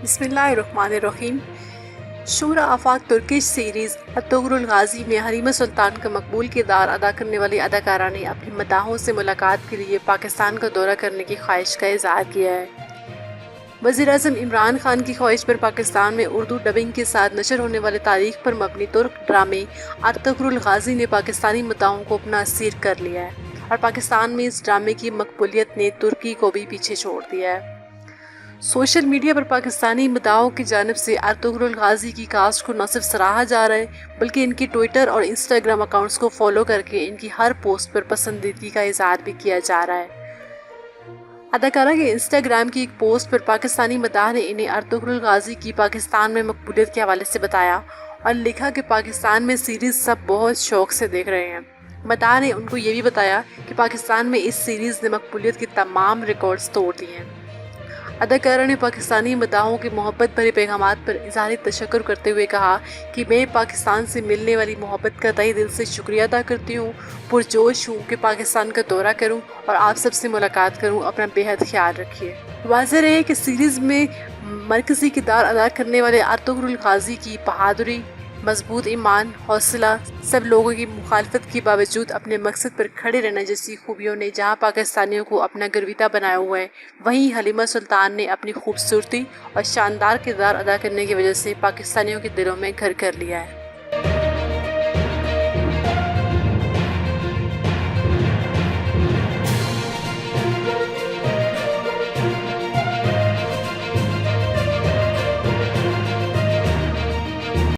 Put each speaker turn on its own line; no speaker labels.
بسم اللہ الرحمن الرحیم۔ شورا آفاق ترکش سیریز ارطغرل غازی میں حلیمہ سلطان کا مقبول کردار ادا کرنے والی اداکارہ نے اپنی مداحوں سے ملاقات کے لیے پاکستان کا دورہ کرنے کی خواہش کا اظہار کیا ہے۔ وزیر اعظم عمران خان کی خواہش پر پاکستان میں اردو ڈبنگ کے ساتھ نشر ہونے والے تاریخ پر مبنی ترک ڈرامے ارطغرل غازی نے پاکستانی مداحوں کو اپنا اسیر کر لیا ہے اور پاکستان میں اس ڈرامے کی مقبولیت نے ترکی کو بھی پیچھے چھوڑ دیا ہے۔ سوشل میڈیا پر پاکستانی مداحوں کی جانب سے ارطغرل غازی کی کاسٹ کو نہ صرف سراہا جا رہا ہے بلکہ ان کی ٹویٹر اور انسٹاگرام اکاؤنٹس کو فالو کر کے ان کی ہر پوسٹ پر پسندیدگی کا اظہار بھی کیا جا رہا ہے۔ اداکارہ کے انسٹاگرام کی ایک پوسٹ پر پاکستانی مداح نے انہیں ارطغرل غازی کی پاکستان میں مقبولیت کے حوالے سے بتایا اور لکھا کہ پاکستان میں سیریز سب بہت شوق سے دیکھ رہے ہیں۔ مداح نے ان کو یہ بھی بتایا کہ پاکستان میں اس سیریز نے مقبولیت کے تمام ریکارڈز توڑ دیے ہیں۔ اداکارہ نے پاکستانی مداحوں کے محبت بھرے پیغامات پر اظہار تشکر کرتے ہوئے کہا کہ میں پاکستان سے ملنے والی محبت کا تہہ دل سے شکریہ ادا کرتی ہوں، پرجوش ہوں کہ پاکستان کا دورہ کروں اور آپ سب سے ملاقات کروں۔ اپنا بے حد خیال رکھیے۔ واضح رہے کہ سیریز میں مرکزی کردار ادا کرنے والے ارطغرل غازی کی بہادری، مضبوط ایمان، حوصلہ، سب لوگوں کی مخالفت کے باوجود اپنے مقصد پر کھڑے رہنے جیسی خوبیوں نے جہاں پاکستانیوں کو اپنا گرویدہ بنایا ہوا ہے، وہیں حلیمہ سلطان نے اپنی خوبصورتی اور شاندار کردار ادا کرنے کی وجہ سے پاکستانیوں کے دلوں میں گھر کر لیا ہے۔